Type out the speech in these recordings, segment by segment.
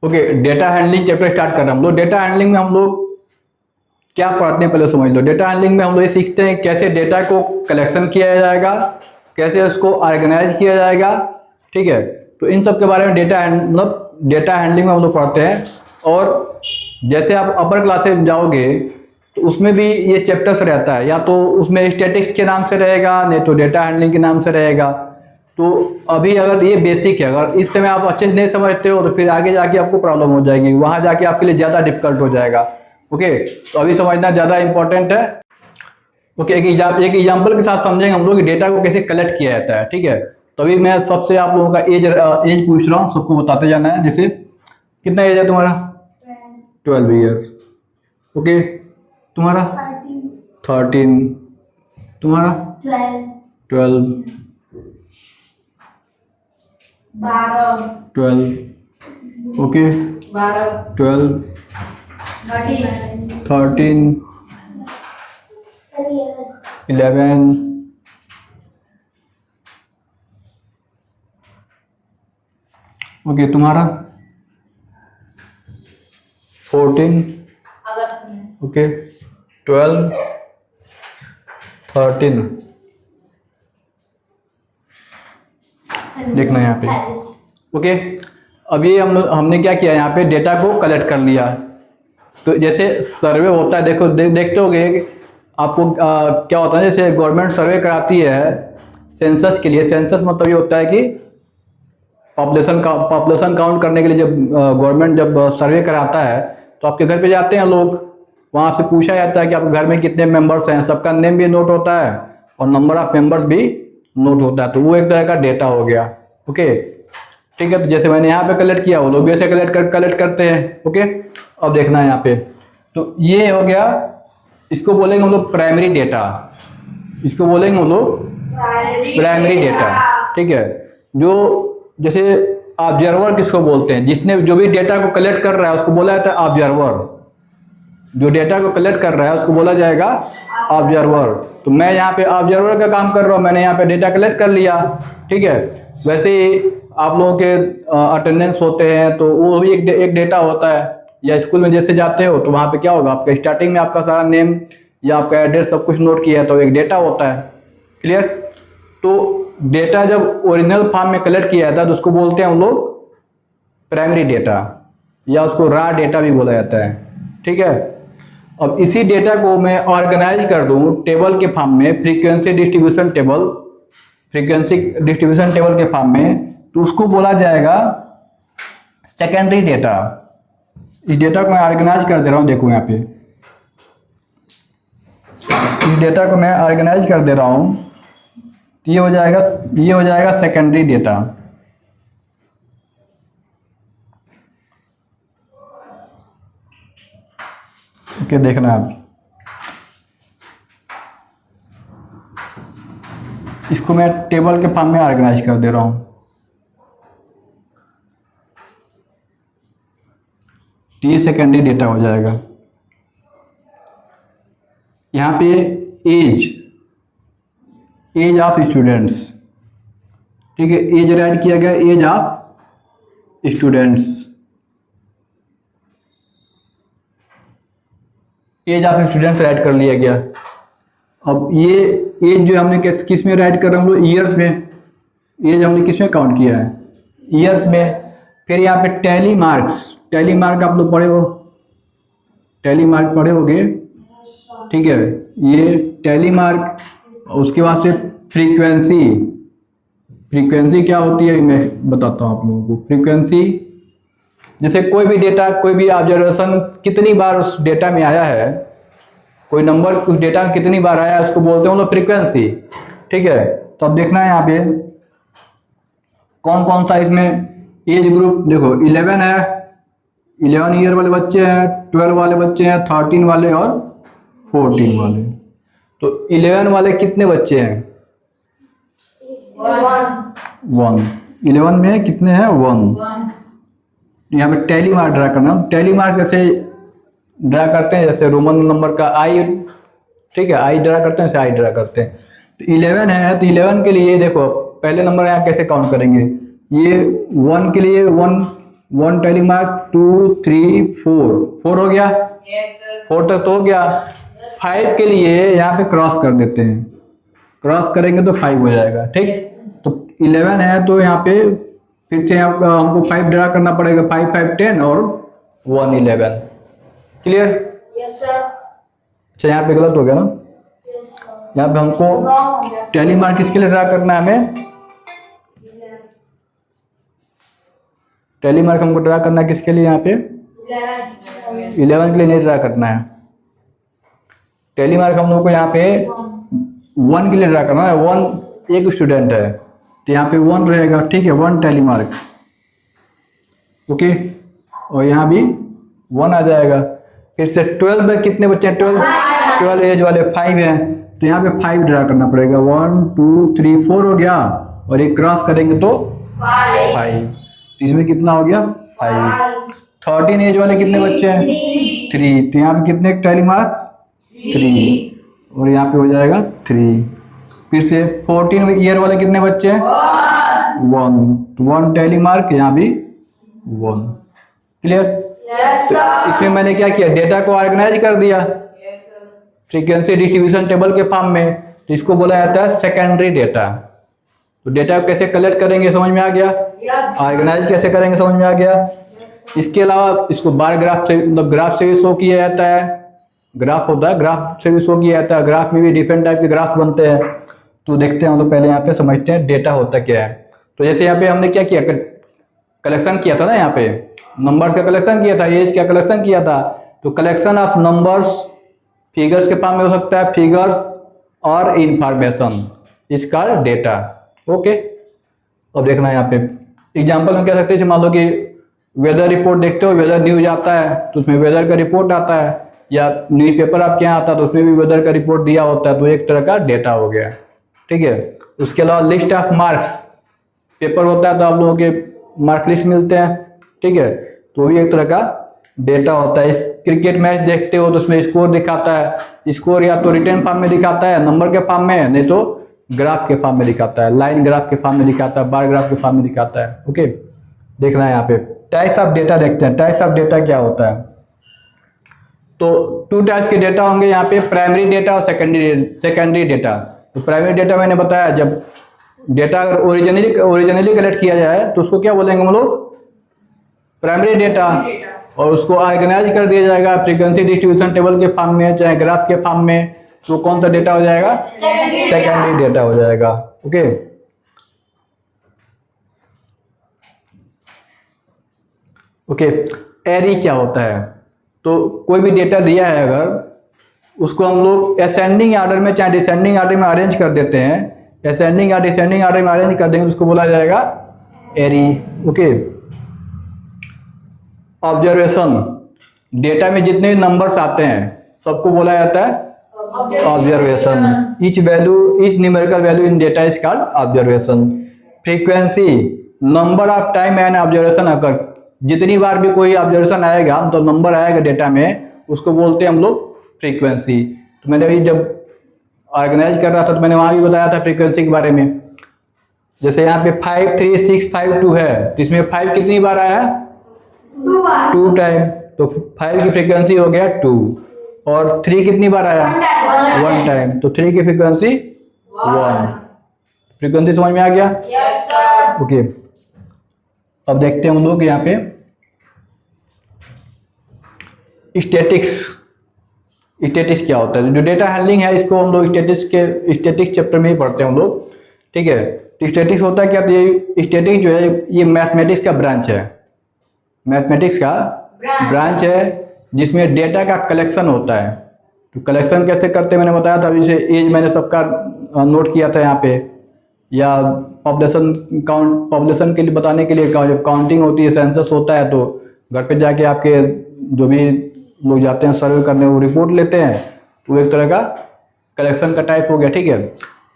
Okay, data handling chapter start कर रहे हैं हम लोग। डेटा हैंडलिंग में हम लोग क्या पढ़ते हैं पहले समझ लो। डेटा हैंडलिंग में हम लोग ये सीखते हैं कैसे डेटा को कलेक्शन किया जाएगा, कैसे उसको ऑर्गेनाइज किया जाएगा, ठीक है। तो इन सब के बारे में मतलब डेटा हैंडलिंग में हम लोग पढ़ते हैं। और जैसे आप अपर क्लासेस में जाओगे तो उसमें भी ये चैप्टर्स रहता है, या तो उसमें स्टैटिक्स के नाम से रहेगा, नहीं तो डेटा हैंडलिंग के नाम से रहेगा। तो अभी अगर ये बेसिक है, अगर इस समय आप अच्छे से नहीं समझते हो तो फिर आगे जाके आपको प्रॉब्लम हो जाएगी, वहाँ जाके आपके लिए ज़्यादा डिफिकल्ट हो जाएगा। ओके, तो अभी समझना ज़्यादा इंपॉर्टेंट है। ओके, एक एग्जाम्पल के साथ समझेंगे हम लोग कि डेटा को कैसे कलेक्ट किया जाता है, ठीक है। तो अभी मैं सबसे आप लोगों का एज पूछ रहा हूँ, सबको बताते जाना है। जैसे कितना एज है तुम्हारा? 12 ईयर। ओके, तुम्हारा? 13। तुम्हारा? 12। 12। ओके, 12, 13, 11। ओके, तुम्हारा? 14। ओके, 12, 13। देखना यहाँ पे। ओके, अब ये हमने क्या किया, यहाँ पे डेटा को कलेक्ट कर लिया। तो जैसे सर्वे होता है, देखो देखते होगे आपको क्या होता है, जैसे गवर्नमेंट सर्वे कराती है सेंसस के लिए। सेंसस मतलब ये होता है कि पॉपुलेशन काउंट करने के लिए जब गवर्नमेंट जब सर्वे कराता है तो आपके घर पे जाते हैं लोग, वहाँ से पूछा जाता है कि आपके घर में कितने मेंबर्स हैं, सबका नेम भी नोट होता है और नंबर ऑफ मेंबर्स भी नोट होता है। तो वो एक तरह का डेटा हो गया। ओके, ठीक है। तो जैसे मैंने यहाँ पे कलेक्ट किया, वो लोग भी ऐसे कलेक्ट करते हैं। ओके, अब देखना है यहाँ पे, तो ये हो गया, इसको बोलेंगे हम लोग प्राइमरी डेटा। इसको बोलेंगे हम लोग प्राइमरी डेटा, ठीक है। जो जैसे ऑब्जर्वर किसको बोलते हैं, जिसने जो भी डेटा को कलेक्ट कर रहा है उसको बोला जाता है ऑब्जर्वर। जो डेटा को कलेक्ट कर रहा है उसको बोला जाएगा ऑब्जर्वर। तो मैं यहाँ पे ऑब्जर्वर का काम कर रहा हूँ, मैंने यहाँ पे डेटा कलेक्ट कर लिया, ठीक है। वैसे ही आप लोगों के अटेंडेंस होते हैं तो वो भी एक डेटा होता है, या स्कूल में जैसे जाते हो तो वहाँ पे क्या होगा, आपका स्टार्टिंग में आपका सारा नेम या आपका एड्रेस सब कुछ नोट किया है, तो एक डेटा होता है। क्लियर? तो डेटा जब ओरिजिनल फॉर्म में कलेक्ट किया जाता है तो उसको बोलते हैं हम लोग प्राइमरी डेटा, या उसको रॉ डेटा भी बोला जाता है, ठीक है। अब इसी डेटा को मैं ऑर्गेनाइज कर दूं टेबल के फॉर्म में, फ्रीक्वेंसी डिस्ट्रीब्यूशन टेबल के फॉर्म में, तो उसको बोला जाएगा सेकेंडरी डेटा। इस डेटा को मैं ऑर्गेनाइज कर दे रहा हूँ, देखो यहाँ पे इस डेटा को मैं ऑर्गेनाइज कर दे रहा हूँ, ये हो जाएगा सेकेंडरी डेटा। ओके, देखना आप, इसको मैं टेबल के फॉर्म में ऑर्गेनाइज कर दे रहा हूँ। ये सेकेंडरी डेटा हो जाएगा। यहाँ पे एज ऑफ स्टूडेंट्स, ठीक है, एज ऐड किया गया, age of students, age of students add कर लिया गया। अब ये एज जो हमने किस में ऐड कर रहे हैं हम लोग, ईयर्स में। एज हमने किस में काउंट किया है, ईयर्स में। फिर यहाँ पे टैली मार्क आप लोग पढ़े हो, टैली मार्क पढ़े होगे, ठीक है। ये टैली मार्क, उसके बाद से फ्रीक्वेंसी क्या होती है मैं बताता हूँ आप लोगों को। फ्रीक्वेंसी जैसे कोई भी डेटा, कोई भी ऑब्जर्वेशन कितनी बार उस डेटा में आया है, कोई नंबर उस डेटा में कितनी बार आया है, उसको बोलते हैं हम लोग फ्रीक्वेंसी, ठीक है। तो अब देखना है यहाँ पे कौन कौन सा इसमें एज ग्रुप, देखो 11 है, 11 ईयर वाले बच्चे हैं, 12 वाले बच्चे हैं, 13 वाले और 14 वाले। तो 11 वाले कितने बच्चे हैं, 1। 11 में कितने हैं, 1। यहाँ पे टैली मार्क ड्रा करना, टैली मार्क कैसे ड्रा करते हैं, जैसे रोमन नंबर का आई, ठीक है, आई ड्रा करते हैं, जैसे आई ड्रा करते हैं। तो 11 है, तो 11 के लिए देखो पहले नंबर यहाँ कैसे काउंट करेंगे, ये 1 के लिए 1 1 टैली मार्क, 2, 3, 4 हो गया। Yes, sir. 4 तक तो हो गया। 5 के लिए यहाँ पे क्रॉस कर देते हैं, क्रॉस करेंगे तो 5 हो जाएगा, ठीक। तो 11 है तो यहाँ पे फिर से हमको 5 ड्रा करना पड़ेगा, 5, 5, 10 और 1, 11। क्लियर? Yes, sir. अच्छा यहाँ पे गलत हो गया ना, Yes, sir. यहाँ पे हमको Wrong हो गया। टैली मार्क किसके लिए ड्रा करना है, हमें टैली मार्क हमको ड्रा करना है किसके लिए, यहाँ पे 11 के लिए नहीं ड्रा करना है। टैली मार्क हम लोग को यहाँ पे 1 के लिए ड्रा करना है। 1 एक स्टूडेंट है तो यहाँ पे 1 रहेगा, ठीक है, 1 टैली मार्क, ओके। और यहाँ भी 1 आ जाएगा। फिर से 12 में कितने बच्चे हैं, 12 एज वाले 5 हैं तो यहाँ पे 5 ड्रा करना पड़ेगा। 1, 2, 3, 4 हो गया और एक क्रॉस करेंगे तो 5। इसमें कितना हो गया, 5। 13 एज वाले कितने बच्चे हैं, 3 तो यहाँ पे कितने टैली मार्क्स, 3 और यहाँ पे हो जाएगा 3। फिर से 14 ईयर वाले कितने बच्चे हैं, 1 तो 1 टैली मार्क, यहाँ भी 1। क्लियर? Yes, sir. इसमें मैंने क्या किया, डेटा को ऑर्गेनाइज कर दिया Yes, sir. Frequency distribution table के फॉर्म में, तो इसको बोला जाता है सेकेंडरी डेटा। तो डेटा को कैसे कलेक्ट करेंगे समझ में आ गया, Yes. ऑर्गेनाइज कैसे करेंगे समझ में आ गया। इसके अलावा इसको बार ग्राफ से, मतलब ग्राफ से भी शो किया जाता है, ग्राफ होता है, ग्राफ से भी शो किया जाता है। ग्राफ में भी डिफरेंट टाइप के ग्राफ बनते हैं, तो देखते हैं हम लोग पहले यहाँ पे समझते हैं डेटा होता क्या है। तो जैसे यहाँ पे हमने क्या किया, कलेक्शन किया था ना, यहाँ पे नंबर्स का कलेक्शन किया था, एज का कलेक्शन किया था। तो कलेक्शन ऑफ नंबर्स फिगर्स के फॉर्म में हो सकता है, फिगर्स और इंफॉर्मेशन, इसका डेटा, ओके। अब देखना है यहाँ पे एग्जांपल में क्या सकते हैं, मान लो कि वेदर रिपोर्ट देखते हो, वेदर न्यूज आता है तो उसमें वेदर का रिपोर्ट आता है, या न्यूज़पेपर आपके यहाँ आता है तो उसमें भी वेदर का रिपोर्ट दिया होता है, तो एक तरह का डेटा हो गया, ठीक है। उसके अलावा लिस्ट ऑफ मार्क्स, पेपर होता है तो आप लोगों के मार्क लिस्ट मिलते हैं, ठीक है, तो भी एक तरह का डेटा होता है। इस क्रिकेट मैच देखते हो तो उसमें स्कोर दिखाता है, स्कोर या तो रिटर्न फॉर्म में दिखाता है, नंबर के फॉर्म में, नहीं तो ग्राफ के फॉर्म में दिखाता है, लाइन ग्राफ के फॉर्म में दिखाता है, बार ग्राफ के फॉर्म में दिखाता है, ओके। देखना है यहाँ पे टाइप्स ऑफ डेटा, देखते हैं टाइप्स ऑफ डेटा क्या होता है। तो 2 टाइप्स के डेटा होंगे यहाँ पे, प्राइमरी डेटा और सेकेंडरी डेटा। तो प्राइमरी डेटा मैंने बताया, जब डेटा अगर ओरिजिनली कलेक्ट किया जाए तो उसको क्या बोलेंगे हम लोग, प्राइमरी डेटा, और उसको ऑर्गेनाइज कर दिया जाएगा फ्रीक्वेंसी डिस्ट्रीब्यूशन टेबल के फॉर्म में, चाहे ग्राफ के फॉर्म में, तो कौन सा डेटा हो जाएगा, सेकेंडरी डेटा हो जाएगा, ओके। ओके, एरी क्या होता है, तो कोई भी डेटा दिया है अगर उसको हम लोग असेंडिंग ऑर्डर में चाहे डिसेंडिंग ऑर्डर में अरेंज कर देते हैं, असेंडिंग या डिसेंडिंग ऑर्डर में अरेंज कर देंगे उसको बोला जाएगा एरी, ओके। ऑब्जर्वेशन, डेटा में जितने नंबर्स आते हैं सबको बोला जाता है observation. Each numerical value in data is called observation. Frequency, number of time and observation occur, जितनी बार भी कोई ऑब्जर्वेशन आएगा तो नंबर आएगा डेटा में, उसको बोलते हैं हम लोग फ्रीक्वेंसी। तो मैंने अभी जब ऑर्गेनाइज कर रहा था तो मैंने वहाँ भी बताया था फ्रीक्वेंसी के बारे में। जैसे यहाँ पे 5, 3, 6, 5, 2 है, तो इसमें 5 कितनी बार आया, 2 टाइम, तो 5 की फ्रीक्वेंसी हो गया 2। और 3 कितनी बार आया, 1 टाइम, तो 3 की फ्रीक्वेंसी 1। फ्रीक्वेंसी समझ में आ गया, Yes, sir. ओके। अब देखते हैं हम लोग यहाँ पे स्टैटिक्स क्या होता है। जो डेटा हैंडलिंग है इसको हम लोग स्टैटिक्स चैप्टर में ही पढ़ते हैं हम लोग, ठीक है। तो स्टैटिक्स होता है क्या, तो ये स्टैटिक्स जो है ये मैथमेटिक्स का ब्रांच है, मैथमेटिक्स का ब्रांच है जिसमें डेटा का कलेक्शन होता है। तो कलेक्शन कैसे करते हैं मैंने बताया था, जैसे एज मैंने सबका नोट किया था यहाँ पे, या पॉपुलेशन के लिए बताने के लिए जब काउंटिंग होती है, सेंसस होता है, तो घर पे जाके आपके जो भी लोग जाते हैं सर्वे करने, वो रिपोर्ट लेते हैं, तो एक तरह का कलेक्शन का टाइप हो गया, ठीक है।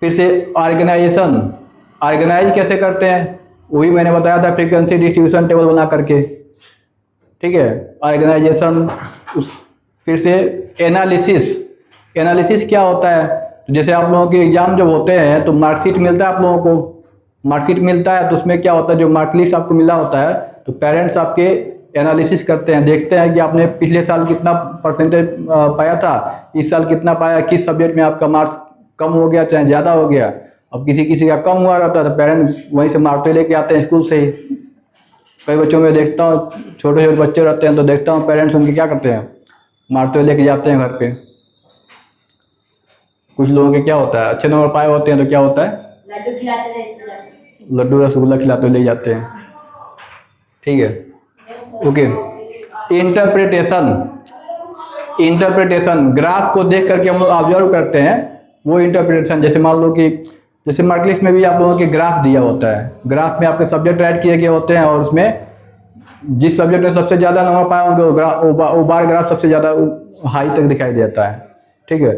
फिर से ऑर्गेनाइजेशन, ऑर्गेनाइज कैसे करते हैं वही मैंने बताया था फ्रीक्वेंसी डिस्ट्रीब्यूशन टेबल बना करके, ठीक है, ऑर्गेनाइजेशन। फिर से एनालिसिस क्या होता है, तो जैसे आप लोगों के एग्जाम जब होते हैं तो मार्कशीट मिलता है आप लोगों को, मार्कशीट मिलता है तो उसमें क्या होता है, जो मार्क लिस्ट आपको मिला होता है तो पेरेंट्स आपके एनालिसिस करते हैं, देखते हैं कि आपने पिछले साल कितना परसेंटेज पाया था, इस साल कितना पाया, किस सब्जेक्ट में आपका मार्क्स कम हो गया चाहे ज़्यादा हो गया। अब किसी किसी का कम हुआ रहता है तो पेरेंट्स वहीं से मारते लेके आते हैं स्कूल से ही। कई बच्चों में देखता हूँ, छोटे छोटे बच्चे रहते हैं तो देखता हूँ पेरेंट्स उनके क्या करते हैं, मारते हुए लेके जाते हैं घर पे। कुछ लोगों के क्या होता है, अच्छे नंबर पाए होते हैं तो क्या होता है, लड्डू खिलाते रहते लड्डू रसगुल्ला खिलाते हुए ले जाते हैं। ठीक है, ओके। इंटरप्रिटेशन ग्राफ को देख करके हम लोग ऑब्जर्व करते हैं, वो इंटरप्रिटेशन। जैसे मान लो कि जैसे मार्क लिस्ट में भी आप लोगों के ग्राफ दिया होता है, ग्राफ में आपके सब्जेक्ट ऐड किए गए होते हैं और उसमें जिस सब्जेक्ट में सबसे ज़्यादा नंबर पाया उनको वो बार ग्राफ सबसे ज़्यादा हाई तक दिखाई देता है। ठीक है,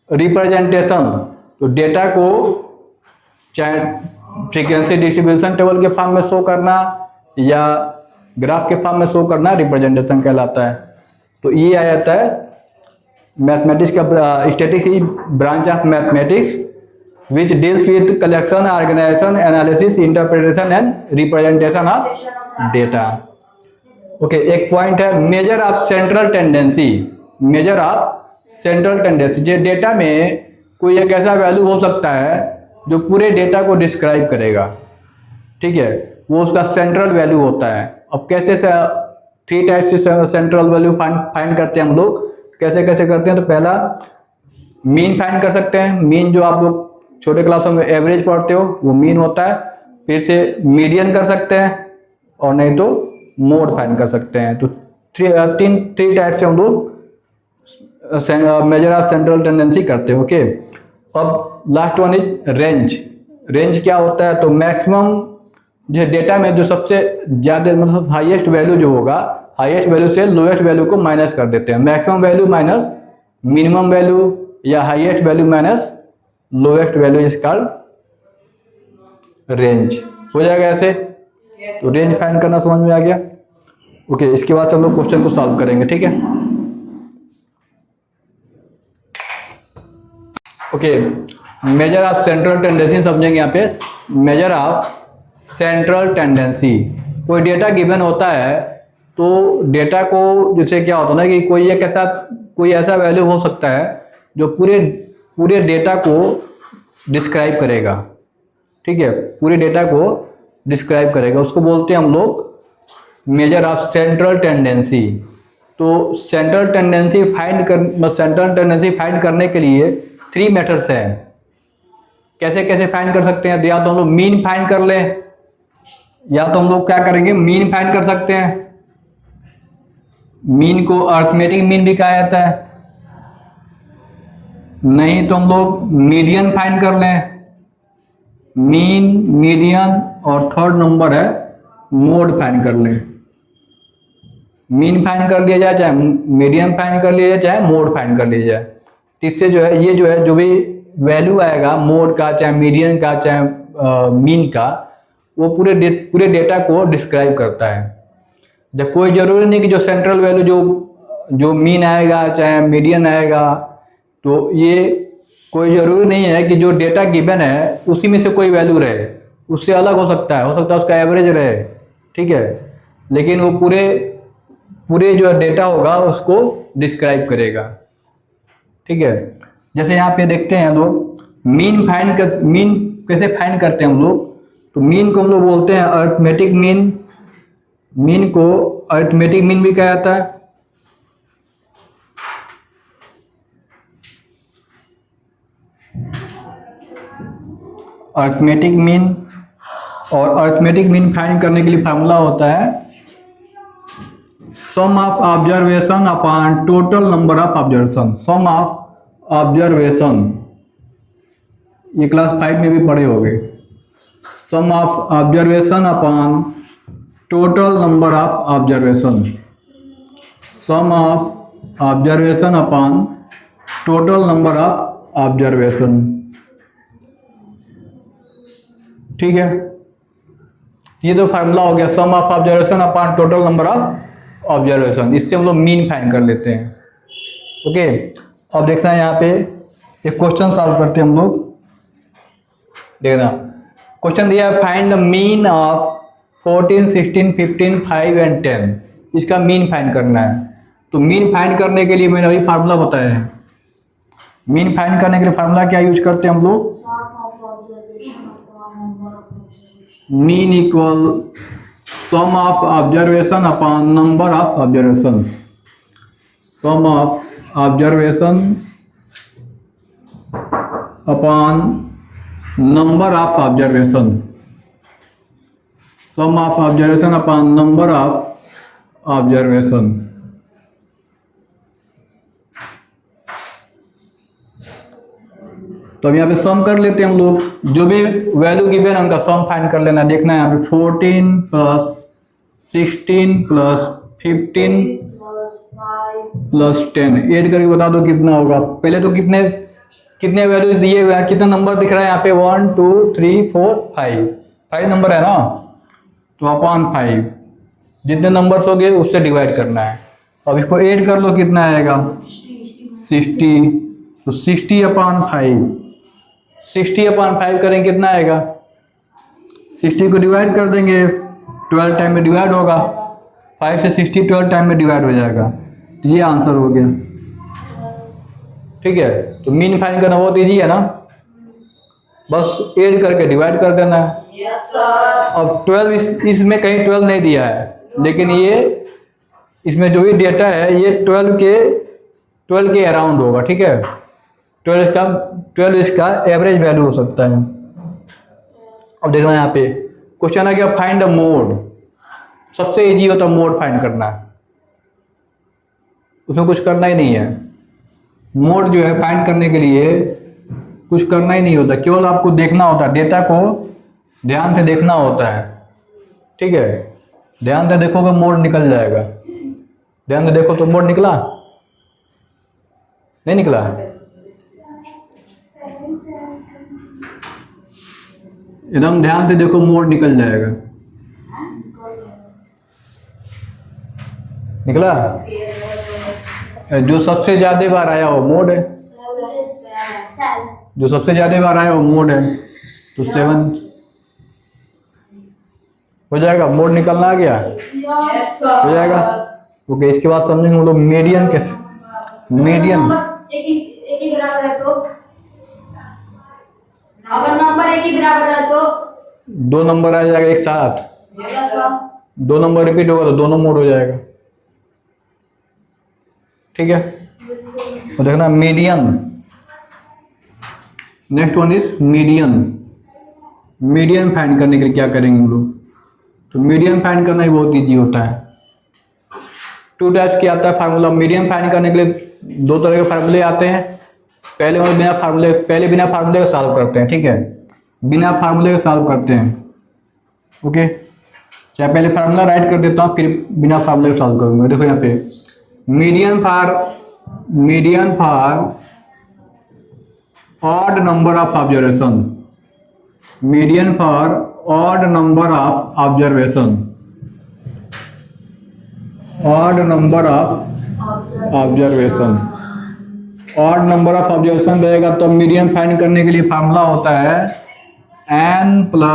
रिप्रेजेंटेशन, तो डेटा को चाहे फ्रीक्वेंसी डिस्ट्रीब्यूशन टेबल के फॉर्म में शो करना या ग्राफ के फॉर्म में शो करना रिप्रेजेंटेशन कहलाता है। तो ये आ जाता है मैथमेटिक्स का statistics branch of mathematics which deals with collection, organisation, analysis, interpretation and representation of data. Okay, एक पॉइंट है measure of central tendency. Measure of central tendency, जो डेटा में कोई एक ऐसा वैल्यू हो सकता है जो पूरे डेटा को डिस्क्राइब करेगा। ठीक है, वो उसका सेंट्रल वैल्यू होता है। अब कैसे से 3 टाइप से सेंट्रल वैल्यू फाइंड करते हैं हम लोग, कैसे कैसे करते हैं। तो पहला मीन फाइंड कर सकते हैं। मीन जो आप लोग छोटे क्लासों में एवरेज पढ़ते हो वो मीन होता है। फिर से मीडियन कर सकते हैं और नहीं तो मोड फाइंड कर सकते हैं। तो थ्री टाइप से हम लोग मेजर ऑफ सेंट्रल टेंडेंसी करते हैं। ओके, अब last one is range. Range क्या होता है, तो मैक्सिमम जो डेटा में जो सबसे ज़्यादा मतलब हाईएस्ट वैल्यू जो होगा, हाईएस्ट वैल्यू से लोएस्ट वैल्यू को माइनस कर देते हैं। Maximum value minus minimum value या highest value minus lowest value is called range. हो जाएगा ऐसे। तो रेंज फाइंड करना समझ में आ गया। ओके, इसके बाद से हम लोग क्वेश्चन को सॉल्व करेंगे। ठीक है, okay. Major of central tendency समझेंगे यहाँ पे। मेजर ऑफ सेंट्रल टेंडेंसी, कोई डेटा गिवन होता है तो डेटा को जैसे क्या होता है ना कि कोई ऐसा वैल्यू हो सकता है जो पूरे डेटा को डिस्क्राइब करेगा। ठीक है, पूरे डेटा को डिस्क्राइब करेगा, उसको बोलते हैं हम लोग मेजर ऑफ सेंट्रल टेंडेंसी। तो सेंट्रल टेंडेंसी फाइंड करने के लिए 3 मेथड्स हैं। कैसे कैसे फाइंड कर सकते हैं, या तो हम लोग मीन फाइंड कर लें, या तो हम लोग क्या करेंगे मीन फाइंड कर सकते हैं। मीन को अरिथमेटिक मीन भी कहा जाता है। नहीं तो हम लोग मीडियन फाइंड कर लें। मीन, मीडियन और थर्ड नंबर है मोड फाइंड कर लें। मीन फाइंड कर लिया जाए, चाहे मीडियन फाइंड कर लिया जाए, चाहे मोड फाइंड कर लिया जाए। इससे जो है ये जो भी वैल्यू आएगा मोड का, चाहे मीडियन का, चाहे मीन का, वो पूरे डेटा को डिस्क्राइब करता है। जब कोई ज़रूरी नहीं कि जो सेंट्रल वैल्यू जो मीन आएगा चाहे मीडियन आएगा, तो ये कोई ज़रूरी नहीं है कि जो डेटा गिवन है उसी में से कोई वैल्यू रहे, उससे अलग हो सकता है उसका एवरेज रहे। ठीक है, लेकिन वो पूरे जो डेटा होगा उसको डिस्क्राइब करेगा। ठीक है, जैसे यहाँ पे देखते हैं लोग मीन कैसे फाइंड करते हैं हम लोग। तो मीन को हम लोग बोलते हैं अरिथमेटिक मीन। मीन को अरिथमेटिक मीन भी कहा जाता है। अरिथमेटिक मीन, और अरिथमेटिक मीन फाइंड करने के लिए फार्मूला होता है sum of observation upon total number of observation. Sum of observation, ये क्लास 5 में भी पढ़े होंगे। Sum of observation upon total number of observation. Sum of observation upon total number of observation. ठीक है, ये तो फार्मूला हो गया sum of observation upon total number of observation. इससे हम लोग मीन फाइंड कर लेते हैं। ओके, अब देखना है यहाँ पे एक क्वेश्चन सॉल्व करते हैं हम लोग। देखना, क्वेश्चन दिया है find the mean of 14, 16, 15, 5 and 10 इसका मीन फाइंड करना है। तो मीन फाइंड करने के लिए मैंने अभी फार्मूला बताया है। मीन फाइंड करने के लिए फार्मूला क्या यूज करते हैं हम लोग? Mean equal sum of observation upon number of observation. Sum of observation upon number of observation. Sum of observation upon number of observation. तो अब यहाँ पे सम कर लेते हैं हम लोग। जो भी वैल्यू गिवन है उनका सम फाइंड कर लेना। देखना है यहाँ पे 14 प्लस 16 प्लस 15 प्लस 10 ऐड करके बता दो कितना होगा। पहले तो कितने वैल्यू दिए हुए हैं, कितना नंबर दिख रहा है यहाँ पे? 1 2 3 4 5 नंबर है ना। तो अपॉन 5 जितने नंबर्स हो गए उससे डिवाइड करना है। अब इसको ऐड कर लो, कितना आएगा? 60। तो 60 अपॉन 5, 60 अपॉन 5 करें कितना आएगा? 60 को डिवाइड कर देंगे, 12 टाइम में डिवाइड होगा। 5 से 60 12 टाइम में डिवाइड हो जाएगा। तो ये आंसर हो गया। ठीक है, तो मीन फाइंड करना बहुत ईजी है ना, बस ऐड करके डिवाइड कर देना है। Yes, sir. अब 12 इसमें कहीं 12 नहीं दिया है, लेकिन ये इसमें जो भी डेटा है ये 12 के अराउंड होगा। ठीक है, 12 इसका एवरेज वैल्यू हो सकता है। अब देखना यहाँ पे क्वेश्चन है कि फाइंड द मोड। सबसे इजी होता है मोड फाइंड करना, उसमें कुछ करना ही नहीं है। मोड जो है फाइंड करने के लिए कुछ करना ही नहीं होता, केवल आपको देखना होता है, डेटा को ध्यान से देखना होता है। ठीक है, ध्यान से देखोगे मोड निकल जाएगा। ध्यान से देखो तो मोड निकला? नहीं निकला? एकदम ध्यान से देखो मोड निकल जाएगा। निकला? जो सबसे ज्यादा बार आया वो मोड है, जो सबसे ज्यादा बार आया वो मोड है। तो 7 हो जाएगा, मोड निकलना आ गया, हो जाएगा। ओके, इसके बाद समझेंगे हम लोग मीडियन कैसे। मीडियन एक ही बराबर है तो, अगर नंबर एक ही बराबर है तो 2 नंबर आ जाएगा एक साथ। yes, sir. 2 नंबर रिपीट होगा तो दोनों मोड हो जाएगा। ठीक है, तो देखना median. Next one is median. Median find करने के लिए क्या करेंगे हम लोग? तो मीडियन फाइंड करना ही बहुत इजी होता है। 2 टाइप्स की आता है फार्मूला। मीडियन फाइंड करने के लिए 2 तरह के फार्मूले आते हैं। पहले बिना फार्मूले का सॉल्व करते हैं। ठीक है, बिना फार्मूले का सॉल्व करते हैं। ओके, चाहे पहले फार्मूला राइट कर देता हूँ, फिर बिना फार्मूले का सॉल्व करूँगा। देखो यहाँ पे median for odd number of observation. Median for odd number of observation. Odd number of observation. Odd number of observation रहेगा तो मीडियन फाइंड करने के लिए फार्मूला होता है n+1/2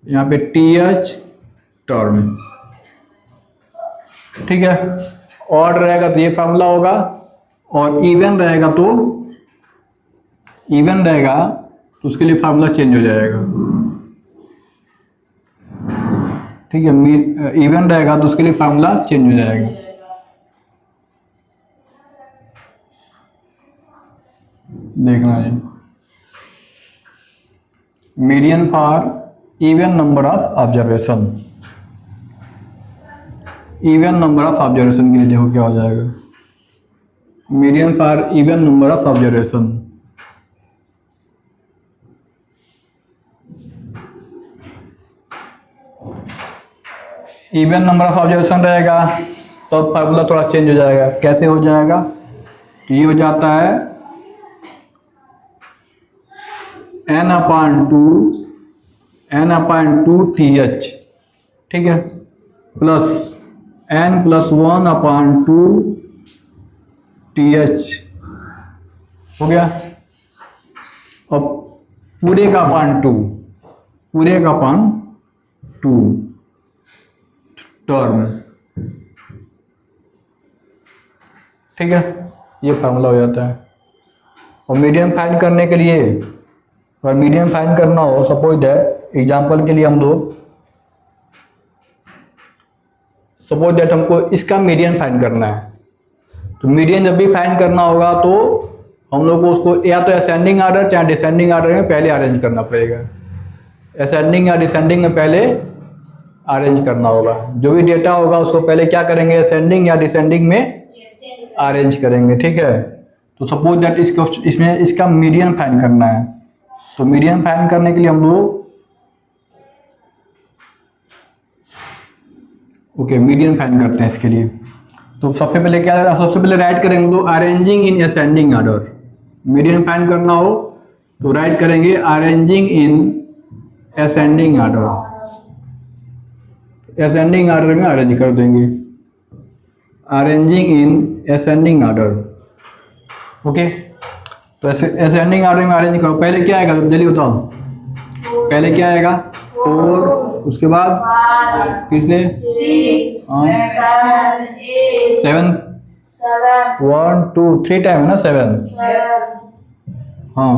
यहाँ पे TH टर्म। ठीक है, ऑड रहेगा तो ये फार्मूला होगा, और इवन रहेगा तो उसके लिए फार्मूला चेंज हो जाएगा। ठीक है, इवन रहेगा तो उसके लिए फार्मूला चेंज हो जाएगा। देखना है median for even number of observation. Even number of observation के लिए देखो क्या हो जाएगा। Median for even number of observation. Even number of observation रहेगा तो फार्मूला थोड़ा चेंज हो जाएगा। कैसे हो जाएगा? तो ये हो जाता है n/2 TH। ठीक है, प्लस n+1/2 TH हो गया। अब पूरे का 2 पूरे का अपन 2 टर्म। ठीक है, ये फार्मूला हो जाता है। और मीडियम फाइंड करने के लिए, अगर मीडियम फाइंड करना हो, सपोज दैट एग्जांपल के लिए हम लोग सपोज दैट हमको इसका मीडियन फाइंड करना है, तो मीडियन जब भी फाइंड करना होगा तो हम लोग को उसको या तो असेंडिंग आर्डर चाहे डिसेंडिंग आर्डर में पहले अरेंज करना पड़ेगा। असेंडिंग या डिसेंडिंग में पहले अरेंज करना होगा। जो भी डेटा होगा उसको पहले क्या करेंगे, असेंडिंग या डिसेंडिंग में अरेंज करेंगे। ठीक है, तो सपोज दैट इसमें इसका मीडियन फाइंड करना है, तो मीडियन फाइंड करने के लिए हम लोग मीडियन फाइंड करते हैं इसके लिए। तो सबसे पहले राइट करेंगे तो arranging in ascending order. Median find करना हो तो राइट करेंगे arranging in ascending order. Ascending order में अरेंज कर देंगे, arranging in ascending order. Okay, तो असेंडिंग आर्डर में अरेंज करो। पहले क्या आएगा जल्दी बताओ, पहले क्या आएगा 4, उसके बाद फिर से 7 1 2 3 टाइम है ना 7, हाँ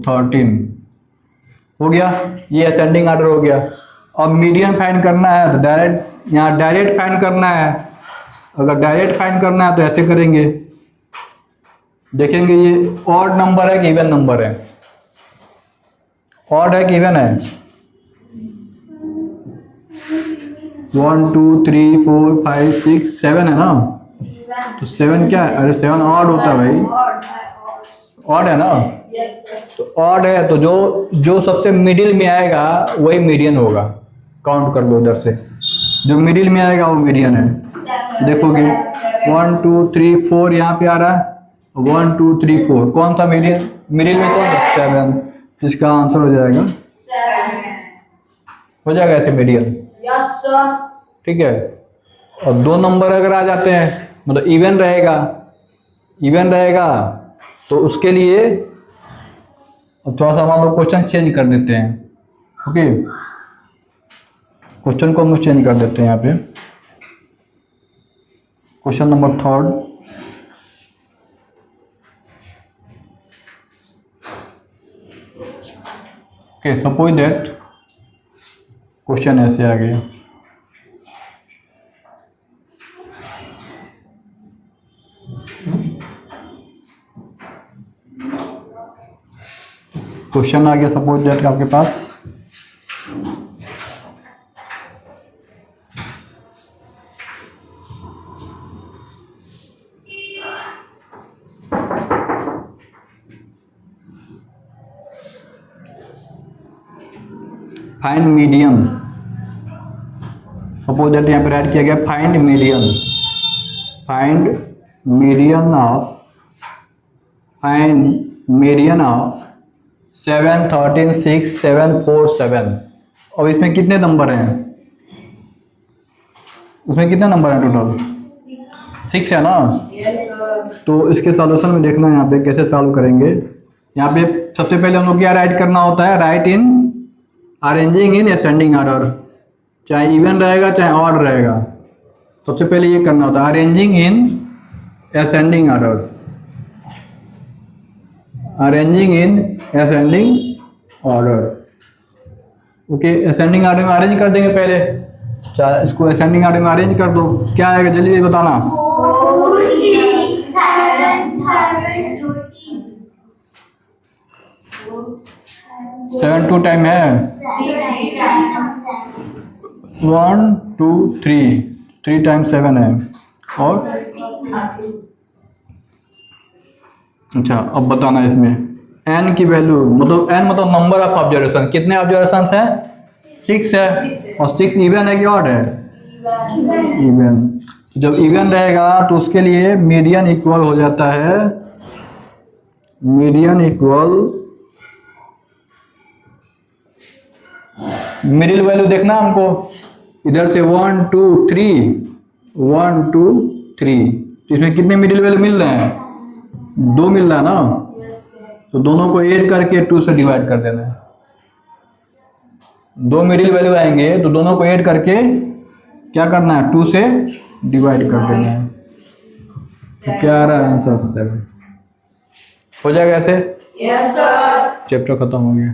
13 हो गया। ये असेंडिंग आर्डर हो गया। अब मीडियन फाइंड करना है तो डायरेक्ट यहाँ डायरेक्ट फाइंड करना है। अगर डायरेक्ट फाइंड करना है तो ऐसे करेंगे, देखेंगे ये ऑड नंबर है कि इवन नंबर है, ऑड है कि इवन है। 1 2 3 4 5 6 7 है ना, तो 7 क्या है, अरे 7 ऑड होता है भाई, ऑड है ना, तो ऑड है तो जो सबसे मिडिल में आएगा वही मीडियन होगा। काउंट कर लो उधर से, जो मिडिल में आएगा वो मीडियन है। देखोगे 1 2 3 4 यहाँ पे आ रहा है, 1 2 3 4 कौन सा मीडियन, मिडिल में कौन है 7, इसका आंसर हो जाएगा 7। हो जाएगा ऐसे मीडियन। Yes sir. ठीक है, और 2 नंबर अगर आ जाते हैं मतलब इवन रहेगा तो उसके लिए थोड़ा सा हम लोग क्वेश्चन चेंज कर देते हैं। ओके, क्वेश्चन को हम चेंज कर देते हैं यहाँ पे। Question number 3 okay, suppose that question ऐसे आ गया, क्वेश्चन आ गया सपोज दैट आपके पास फाइंड मीडियन। सपोज दैट यहाँ पे राइट किया गया फाइंड मीडियन ऑफ 7 13 6 7 4 7। और इसमें कितने नंबर हैं, उसमें कितने नंबर हैं टोटल 6 है ना। Yes sir. तो इसके सॉल्यूशन में देखना यहाँ पे कैसे सॉल्व करेंगे। यहाँ पे सबसे पहले हम लोग क्या राइट करना होता है, right in arranging in ascending order, चाहे इवन रहेगा चाहे ऑड रहेगा। सबसे पहले ये करना होता है arranging in ascending order, arranging in ascending order. Okay, ascending order में अरेंज कर देंगे पहले, चाहे इसको असेंडिंग आर्डर में अरेंज कर दो। क्या आएगा जल्दी बताना, 4 6 7 7 2 टाइम है, 1 2 3 टाइम 7 है। और अच्छा, अब बताना इसमें n की वैल्यू, मतलब n मतलब नंबर ऑफ ऑब्जर्वेशन, कितने ऑब्जर्वेशन हैं 6 है, और 6 इवन है कि ऑड है, इवन। जब इवन रहेगा तो उसके लिए मीडियन इक्वल हो जाता है, मीडियन इक्वल मिडिल वैल्यू देखना हमको, इधर से 1 2 3 1 2 3, तो इसमें कितने मिडिल वैल्यू मिल रहे हैं, 2 मिल रहा है ना। तो दोनों को ऐड करके 2 से डिवाइड कर देना है। दो मिडिल वैल्यू आएंगे तो दोनों को ऐड करके क्या करना है, 2 से डिवाइड कर देना है। तो क्या आ रहा है आंसर 7। हो जाएगा ऐसे, Yes, sir. चैप्टर खत्म हो गया।